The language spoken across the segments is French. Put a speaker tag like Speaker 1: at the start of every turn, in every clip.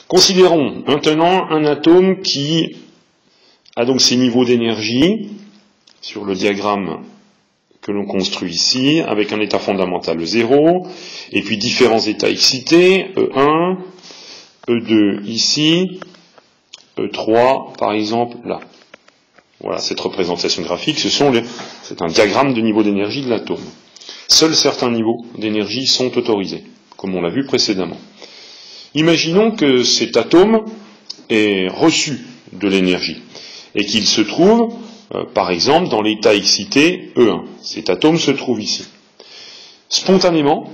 Speaker 1: Considérons maintenant un atome qui a donc ses niveaux d'énergie sur le diagramme que l'on construit ici, avec un état fondamental E0, et puis différents états excités, E1, E2 ici, E3 par exemple là. Voilà, cette représentation graphique, c'est un diagramme de niveau d'énergie de l'atome. Seuls certains niveaux d'énergie sont autorisés, comme on l'a vu précédemment. Imaginons que cet atome ait reçu de l'énergie, et qu'il se trouve, par exemple, dans l'état excité E1. Cet atome se trouve ici. Spontanément,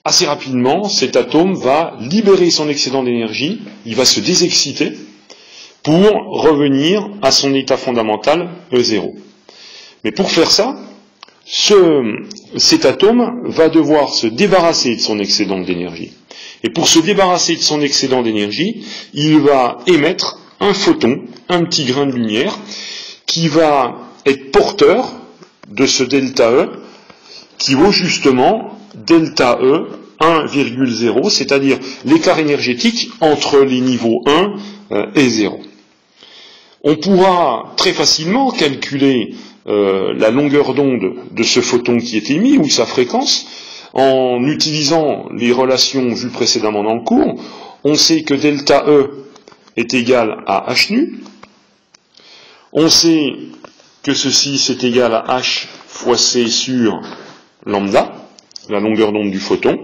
Speaker 1: assez rapidement, cet atome va libérer son excédent d'énergie, il va se désexciter, pour revenir à son état fondamental E0. Mais pour faire ça, cet atome va devoir se débarrasser de son excédent d'énergie. Et pour se débarrasser de son excédent d'énergie, il va émettre un photon, un petit grain de lumière, qui va être porteur de ce delta E, qui vaut justement delta E 1,0, c'est-à-dire l'écart énergétique entre les niveaux 1 et 0. On pourra très facilement calculer la longueur d'onde de ce photon qui est émis, ou sa fréquence, en utilisant les relations vues précédemment dans le cours. On sait que delta E est égal à h nu. On sait que ceci c'est égal à h fois c sur lambda, la longueur d'onde du photon.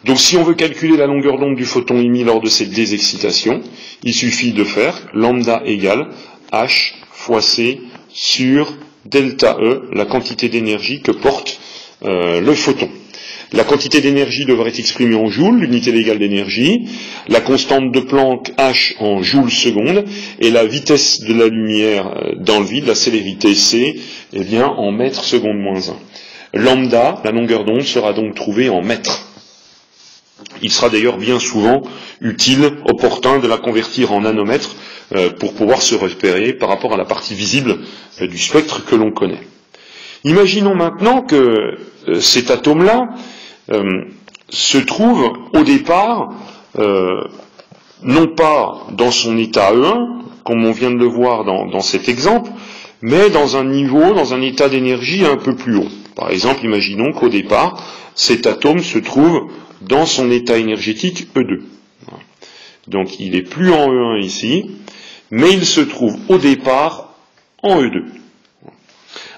Speaker 1: Donc si on veut calculer la longueur d'onde du photon émis lors de cette désexcitation, il suffit de faire lambda égale h fois c sur delta E, la quantité d'énergie que porte le photon. La quantité d'énergie devrait être exprimée en joules, l'unité légale d'énergie, la constante de Planck h en joules secondes, et la vitesse de la lumière dans le vide, la célérité c, eh bien en mètres secondes moins 1. Lambda, la longueur d'onde, sera donc trouvée en mètres. Il sera d'ailleurs bien souvent utile, opportun de la convertir en nanomètres pour pouvoir se repérer par rapport à la partie visible du spectre que l'on connaît. Imaginons maintenant que cet atome-là se trouve au départ non pas dans son état E1, comme on vient de le voir dans cet exemple, mais dans un niveau, dans un état d'énergie un peu plus haut. Par exemple, imaginons qu'au départ, cet atome se trouve dans son état énergétique E2. Donc il est plus en E1 ici, mais il se trouve au départ en E2.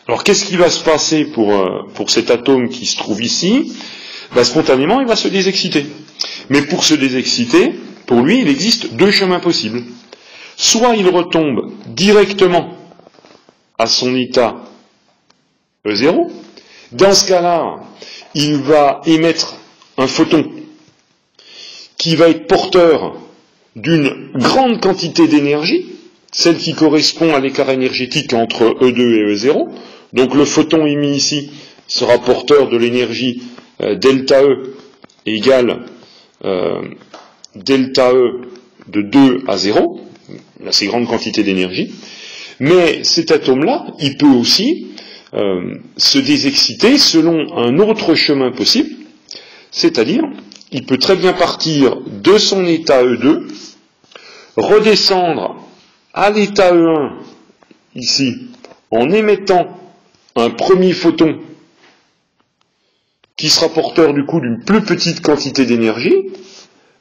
Speaker 1: Alors qu'est-ce qui va se passer pour cet atome qui se trouve ici? Spontanément, il va se désexciter. Mais pour se désexciter, pour lui, il existe deux chemins possibles. Soit il retombe directement à son état E0. Dans ce cas-là, il va émettre un photon qui va être porteur d'une grande quantité d'énergie, celle qui correspond à l'écart énergétique entre E2 et E0. Donc le photon émis ici sera porteur de l'énergie delta E égale delta E de 2 à 0, assez grande quantité d'énergie. Mais cet atome-là, il peut aussi se désexciter selon un autre chemin possible, c'est-à-dire, il peut très bien partir de son état E2, redescendre à l'état E1, ici, en émettant un premier photon qui sera porteur du coup d'une plus petite quantité d'énergie,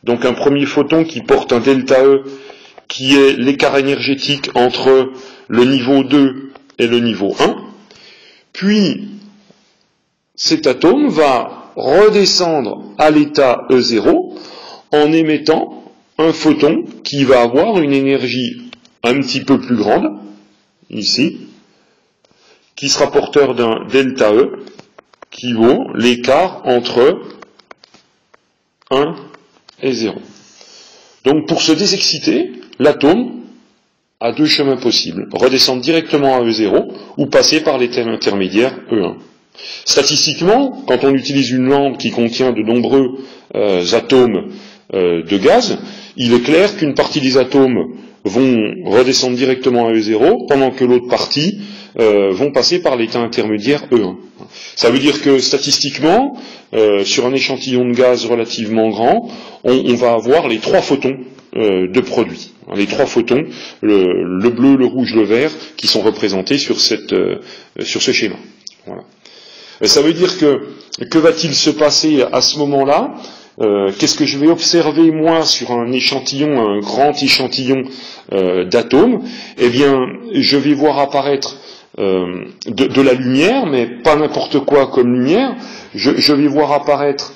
Speaker 1: donc un premier photon qui porte un delta E qui est l'écart énergétique entre le niveau 2 et le niveau 1, puis cet atome va redescendre à l'état E0 en émettant un photon qui va avoir une énergie un petit peu plus grande, ici, qui sera porteur d'un delta E qui vaut l'écart entre 1 et 0. Donc pour se désexciter, l'atome a deux chemins possibles, redescendre directement à E0 ou passer par l'état intermédiaire E1. Statistiquement, quand on utilise une lampe qui contient de nombreux atomes de gaz, il est clair qu'une partie des atomes vont redescendre directement à E0, pendant que l'autre partie vont passer par l'état intermédiaire E1. Ça veut dire que statistiquement, sur un échantillon de gaz relativement grand, on va avoir les 3 photons de produits. Les 3 photons, le bleu, le rouge, le vert, qui sont représentés sur ce schéma. Voilà. Ça veut dire que va-t-il se passer à ce moment-là? Qu'est-ce que je vais observer moi sur un échantillon, un grand échantillon d'atomes? Eh bien, je vais voir apparaître de la lumière, mais pas n'importe quoi comme lumière. Je vais voir apparaître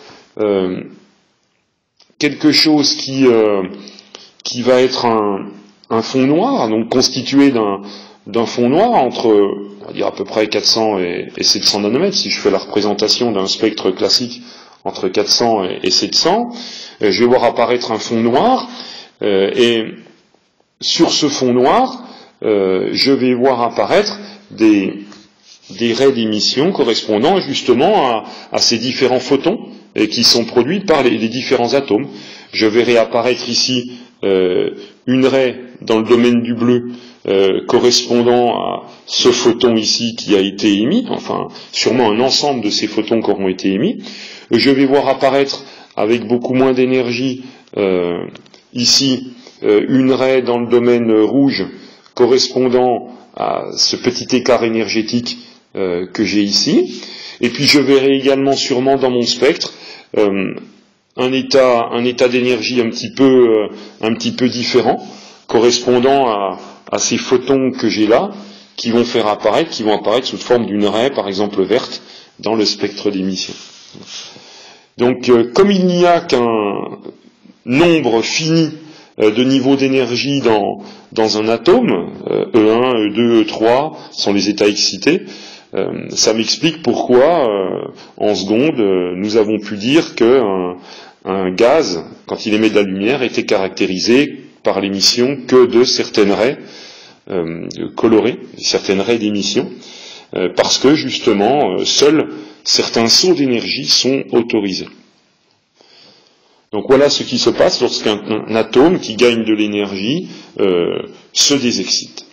Speaker 1: quelque chose qui va être un fond noir, donc constitué d'un fond noir entre, on va dire à peu près 400 et 700 nanomètres, si je fais la représentation d'un spectre classique entre 400 et 700, je vais voir apparaître un fond noir, et sur ce fond noir, je vais voir apparaître des raies d'émission correspondant justement à ces différents photons qui sont produits par les différents atomes. Je verrai apparaître ici une raie dans le domaine du bleu correspondant à ce photon ici qui a été émis, enfin sûrement un ensemble de ces photons qui auront été émis. Je vais voir apparaître avec beaucoup moins d'énergie ici une raie dans le domaine rouge correspondant à ce petit écart énergétique que j'ai ici. Et puis je verrai également sûrement dans mon spectre un état d'énergie un petit peu différent, correspondant à ces photons que j'ai là, qui vont apparaître sous forme d'une raie, par exemple verte, dans le spectre d'émission. Donc, comme il n'y a qu'un nombre fini de niveaux d'énergie dans un atome, E1, E2, E3 sont les états excités, ça m'explique pourquoi, en seconde, nous avons pu dire qu'un gaz, quand il émet de la lumière, était caractérisé par l'émission que de certaines raies colorées, certaines raies d'émission, parce que justement, seuls certains sauts d'énergie sont autorisés. Donc voilà ce qui se passe lorsqu'un atome qui gagne de l'énergie se désexcite.